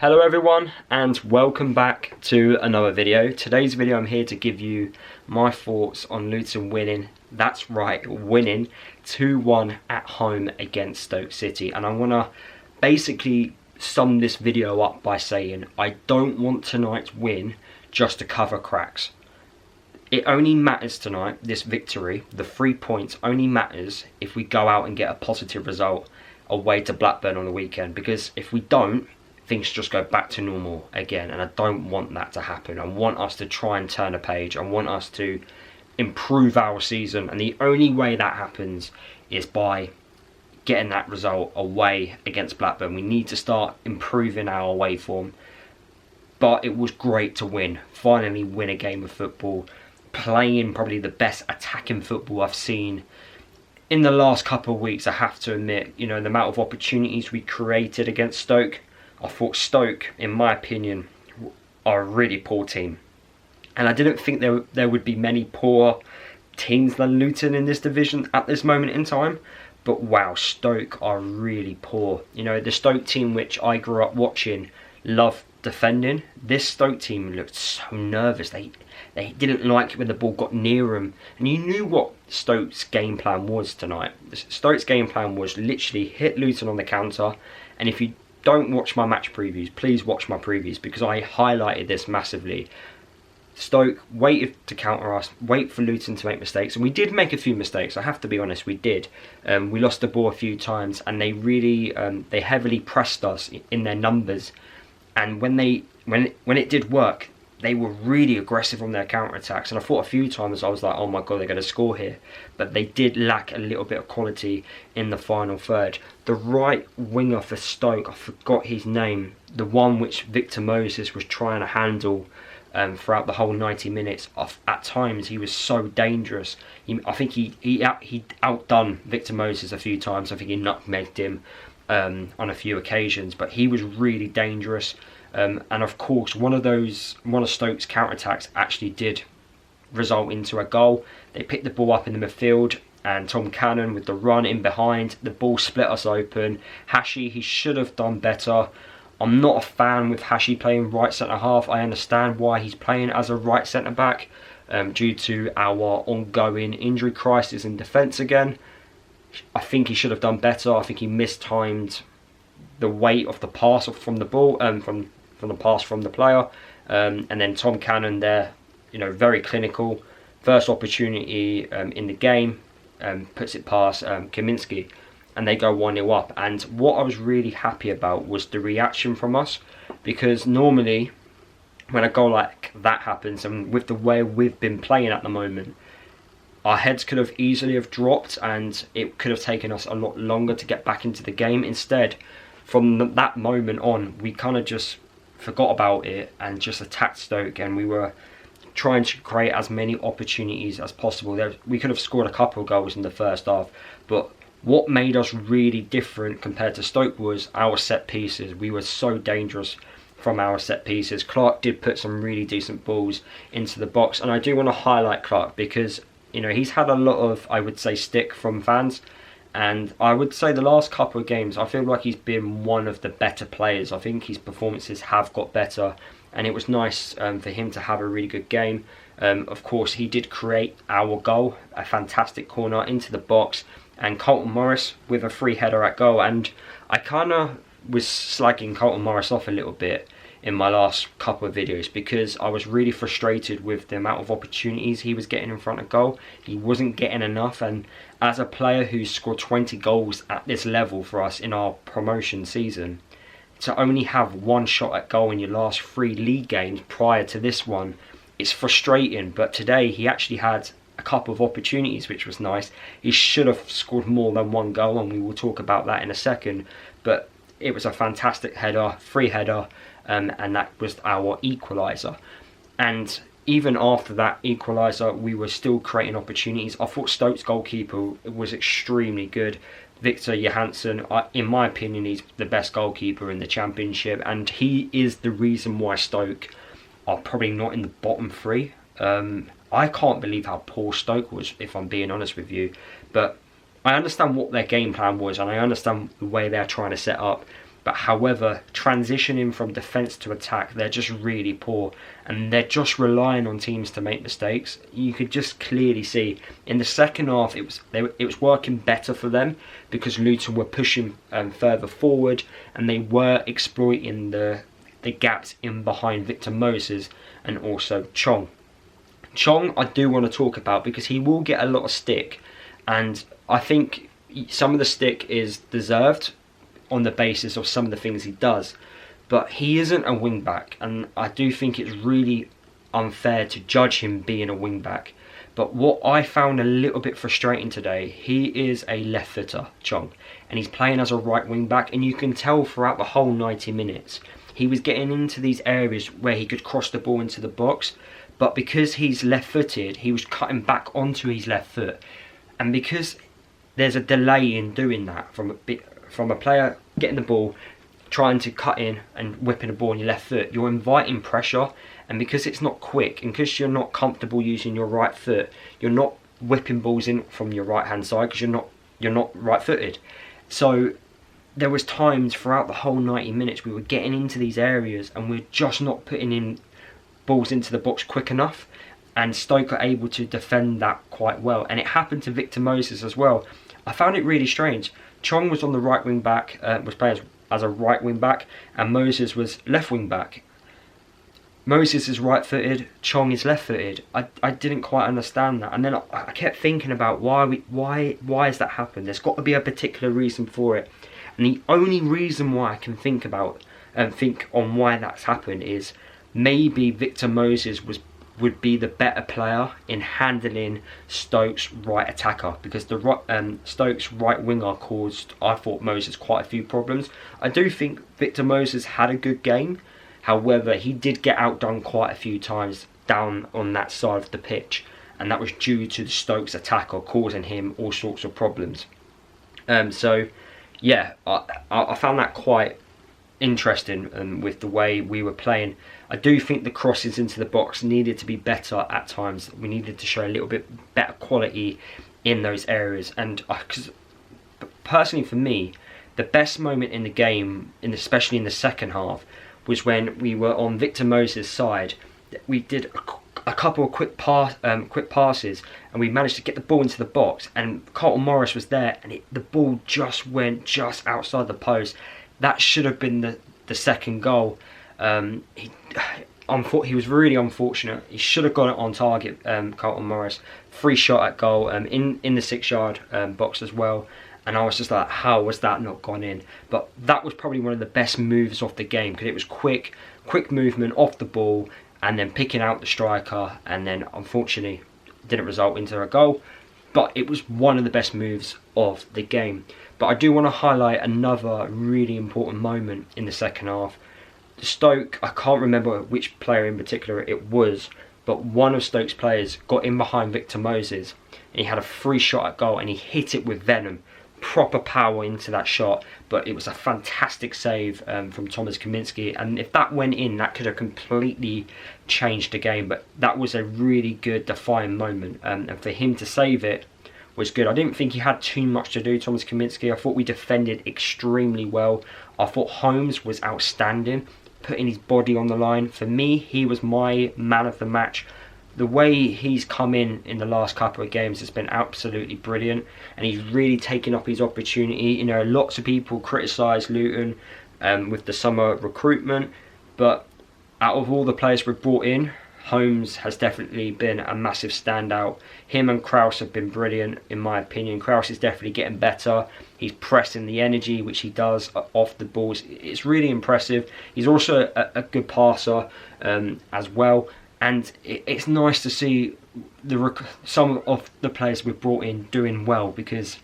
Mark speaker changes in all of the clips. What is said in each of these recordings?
Speaker 1: Hello everyone and welcome back to another video. Today's video I'm here to give you my thoughts on Luton winning, that's right, winning 2-1 at home against Stoke City. And I want to basically sum this video up by saying I don't want tonight's win just to cover cracks. It only matters tonight, this victory, the 3 points only matters if we go out and get a positive result away to Blackburn on the weekend, because if we don't, things just go back to normal again, and I don't want that to happen. I want us to try and turn a page. I want us to improve our season, and the only way that happens is by getting that result away against Blackburn. We need to start improving our away form. But it was great to win, finally win a game of football, playing probably the best attacking football I've seen in the last couple of weeks. I have to admit, you know, the amount of opportunities we created against Stoke. I thought Stoke, in my opinion, are a really poor team. And I didn't think there would be many poor teams than Luton in this division at this moment in time. But wow, Stoke are really poor. You know, the Stoke team which I grew up watching loved defending. This Stoke team looked so nervous. They didn't like it when the ball got near them. And you knew what Stoke's game plan was tonight. Stoke's game plan was literally hit Luton on the counter. And if you don't watch my match previews, please watch my previews, because I highlighted this massively. Stoke waited to counter us, wait for Luton to make mistakes, and we did make a few mistakes, I have to be honest, we did. We lost the ball a few times, and they really, they heavily pressed us in their numbers, and when it did work, they were really aggressive on their counter-attacks, and I thought a few times, I was like, oh my god, they're going to score here. But they did lack a little bit of quality in the final third. The right winger for Stoke, I forgot his name, the one which Victor Moses was trying to handle throughout the whole 90 minutes. At times, he was so dangerous. I think he outdone Victor Moses a few times. I think he nutmegged him on a few occasions, but he was really dangerous. And of course, one of Stoke's counter-attacks actually did result into a goal. They picked the ball up in the midfield, and Tom Cannon with the run in behind, the ball split us open. Hashi, he should have done better. I'm not a fan with Hashi playing right centre-half. I understand why he's playing as a right centre-back due to our ongoing injury crisis in defence again. I think he should have done better. I think he mistimed the weight of the pass from the ball, from the pass from the player, and then Tom Cannon there, you know, very clinical. First opportunity in the game, puts it past Kaminski, and they go 1-0 up. And what I was really happy about was the reaction from us, because normally when a goal like that happens, and with the way we've been playing at the moment, our heads could have easily have dropped, and it could have taken us a lot longer to get back into the game. Instead, from that moment on, we kind of just forgot about it and just attacked Stoke, and we were trying to create as many opportunities as possible. We could have scored a couple of goals in the first half, but what made us really different compared to Stoke was our set pieces. We were so dangerous from our set pieces. Clark did put some really decent balls into the box, and I do want to highlight Clark because, you know, he's had a lot of, I would say, stick from fans. And I would say the last couple of games, I feel like he's been one of the better players. I think his performances have got better, and it was nice for him to have a really good game. Of course, he did create our goal, a fantastic corner into the box, and Colton Morris with a free header at goal. And I kind of was slagging Colton Morris off a little bit in my last couple of videos, because I was really frustrated with the amount of opportunities he was getting in front of goal. He wasn't getting enough, and as a player who's scored 20 goals at this level for us in our promotion season, to only have one shot at goal in your last 3 league games prior to this one, it's frustrating. But today he actually had a couple of opportunities, which was nice. He should have scored more than 1 goal, and we will talk about that in a second. But it was a fantastic header, free header, and that was our equaliser. And even after that equaliser, we were still creating opportunities. I thought Stoke's goalkeeper was extremely good. Victor Johansson, in my opinion, he's the best goalkeeper in the Championship, and he is the reason why Stoke are probably not in the bottom 3. I can't believe how poor Stoke was, if I'm being honest with you. But I understand what their game plan was, and I understand the way they're trying to set up. But however, transitioning from defence to attack, they're just really poor, and they're just relying on teams to make mistakes. You could just clearly see in the second half it was working better for them, because Luton were pushing further forward, and they were exploiting the gaps in behind Victor Moses and also Chong. Chong I do want to talk about, because he will get a lot of stick, and I think some of the stick is deserved on the basis of some of the things he does, but he isn't a wing back, and I do think it's really unfair to judge him being a wing back. But what I found a little bit frustrating today, he is a left footer, Chong, and he's playing as a right wing back, and you can tell throughout the whole 90 minutes he was getting into these areas where he could cross the ball into the box, but because he's left footed, he was cutting back onto his left foot, and because there's a delay in doing that from a player getting the ball, trying to cut in and whipping the ball on your left foot, you're inviting pressure, and because it's not quick, and because you're not comfortable using your right foot, you're not whipping balls in from your right hand side, because you're not right footed. So there was times throughout the whole 90 minutes we were getting into these areas and we're just not putting in balls into the box quick enough, and Stoke are able to defend that quite well, and it happened to Victor Moses as well. I found it really strange. Chong was on the right wing back, was playing as a right wing back, and Moses was left wing back. Moses is right footed, Chong is left footed. I didn't quite understand that, and then I kept thinking about why has that happened. There's got to be a particular reason for it, and the only reason why I can think on why that's happened is maybe Victor Moses would be the better player in handling Stoke's right attacker, because Stoke's right winger caused, I thought, Moses quite a few problems. I do think Victor Moses had a good game, however he did get outdone quite a few times down on that side of the pitch, and that was due to the Stoke's attacker causing him all sorts of problems. So yeah, I found that quite interesting with the way we were playing. I do think the crosses into the box needed to be better at times. We needed to show a little bit better quality in those areas, and because personally for me, the best moment in the game, especially in the second half, was when we were on Victor Moses' side. We did a couple of quick passes, and we managed to get the ball into the box, and Carlton Morris was there, and the ball just went just outside the post. That should have been the second goal. He was really unfortunate. He should have got it on target, Carlton Morris. Free shot at goal in the 6-yard box as well. And I was just like, how was that not gone in? But that was probably one of the best moves of the game, because it was quick movement off the ball, and then picking out the striker, and then unfortunately didn't result into a goal. But it was one of the best moves of the game. But I do want to highlight another really important moment in the second half. Stoke, I can't remember which player in particular it was, but one of Stoke's players got in behind Victor Moses, and he had a free shot at goal, and he hit it with venom. Proper power into that shot, but it was a fantastic save from Thomas Kaminski, and if that went in, that could have completely changed the game. But that was a really good defining moment, and for him to save it was good. I didn't think he had too much to do, Thomas Kaminski. I thought we defended extremely well. I thought Holmes was outstanding, putting his body on the line. For me, he was my man of the match. The way he's come in the last couple of games has been absolutely brilliant, and he's really taken up his opportunity. You know, lots of people criticise Luton with the summer recruitment, but out of all the players we've brought in, Holmes has definitely been a massive standout. Him and Krause have been brilliant, in my opinion. Krause is definitely getting better. He's pressing the energy, which he does off the balls. It's really impressive. He's also a good passer as well. And it's nice to see some of the players we've brought in doing well, because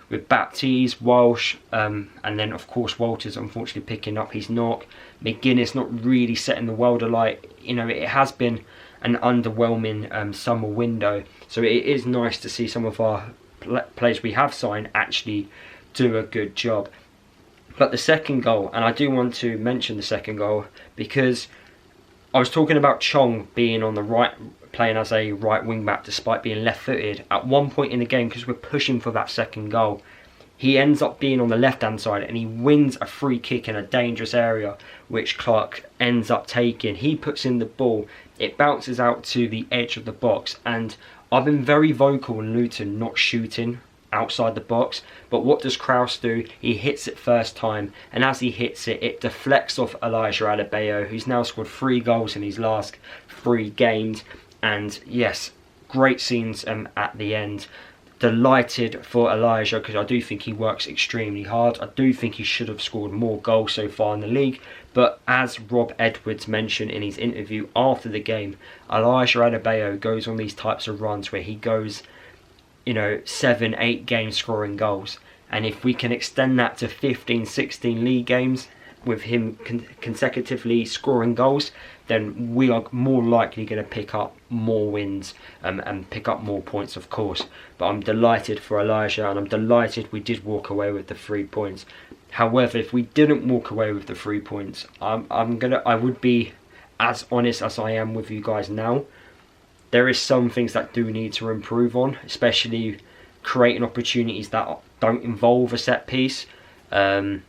Speaker 1: with Baptiste, Walsh, and then of course Walters unfortunately picking up his knock, McGuinness not really setting the world alight. You know, it has been an underwhelming summer window, so it is nice to see some of our players we have signed actually do a good job. But the second goal, and I do want to mention the second goal, because I was talking about Chong being on the right, playing as a right wing back despite being left footed. At one point in the game, because we're pushing for that second goal, he ends up being on the left hand side and he wins a free kick in a dangerous area which Clark ends up taking. He puts in the ball, it bounces out to the edge of the box, and I've been very vocal in Luton not shooting outside the box, but what does Kraus do? He hits it first time, and as he hits it, it deflects off Elijah Adebayo, who's now scored 3 goals in his last 3 games. And yes, great scenes at the end. Delighted for Elijah, because I do think he works extremely hard. I do think he should have scored more goals so far in the league, but as Rob Edwards mentioned in his interview after the game, Elijah Adebayo goes on these types of runs where he goes, you know, 7-8 games scoring goals, and if we can extend that to 15-16 league games with him consecutively scoring goals, then we are more likely going to pick up more wins and pick up more points, of course. But I'm delighted for Elijah, and I'm delighted we did walk away with the 3 points. However, if we didn't walk away with the 3 points, I would be as honest as I am with you guys now. There is some things that do need to improve on, especially creating opportunities that don't involve a set piece, and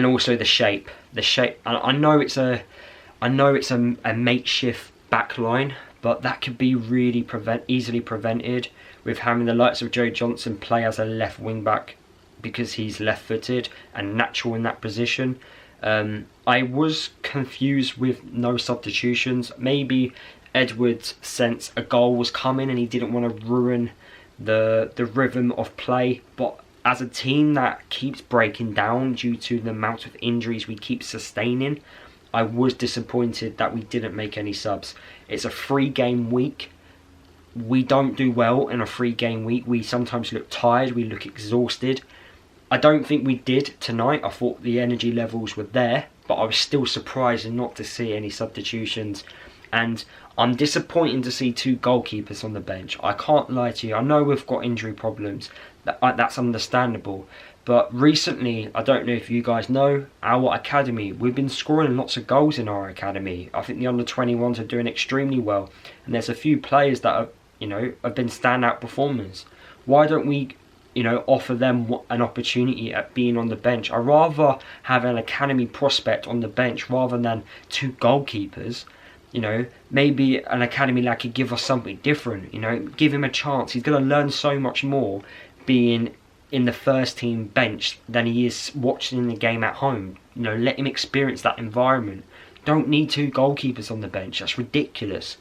Speaker 1: also the shape. I know it's a makeshift back line, but that could be really easily prevented with having the likes of Joe Johnson play as a left wing back, because he's left-footed and natural in that position. I was confused with no substitutions. Maybe Edwards sensed a goal was coming and he didn't want to ruin the rhythm of play, but as a team that keeps breaking down due to the amount of injuries we keep sustaining, I was disappointed that we didn't make any subs. It's a 3-game week. We don't do well in a 3-game week. We sometimes look tired, we look exhausted. I don't think we did tonight. I thought the energy levels were there, but I was still surprised not to see any substitutions. And I'm disappointed to see 2 goalkeepers on the bench. I can't lie to you. I know we've got injury problems. That's understandable. But recently, I don't know if you guys know, our academy, we've been scoring lots of goals in our academy. I think the under-21s are doing extremely well. And there's a few players that are, have been standout performers. Why don't we, offer them an opportunity at being on the bench? I'd rather have an academy prospect on the bench rather than 2 goalkeepers. Maybe an academy lad could give us something different. Give him a chance. He's going to learn so much more being in the first team bench than he is watching the game at home. Let him experience that environment. Don't need 2 goalkeepers on the bench. That's ridiculous.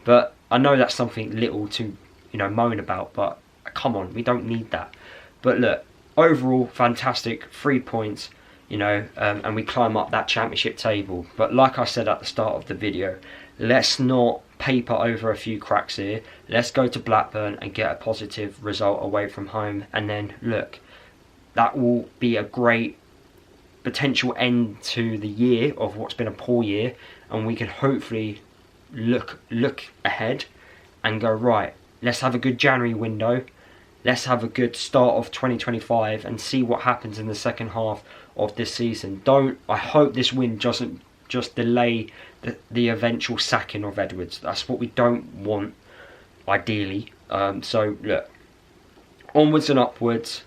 Speaker 1: But I know that's something little to, moan about, but come on, we don't need that. But look, overall, fantastic, 3 points, and we climb up that championship table. But like I said at the start of the video, let's not paper over a few cracks here. Let's go to Blackburn and get a positive result away from home, and then look, that will be a great potential end to the year of what's been a poor year, and we can hopefully look ahead and go, right, let's have a good January window, let's have a good start of 2025 and see what happens in the second half of this season. I hope this win doesn't just delay the eventual sacking of Edwards. That's what we don't want, ideally. So look, onwards and upwards.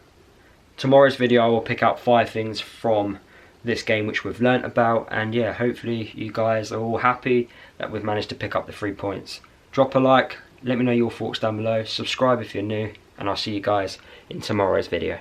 Speaker 1: Tomorrow's video I will pick out 5 things from this game which we've learnt about, and yeah, hopefully you guys are all happy that we've managed to pick up the 3 points. Drop a like, let me know your thoughts down below, subscribe if you're new, and I'll see you guys in tomorrow's video.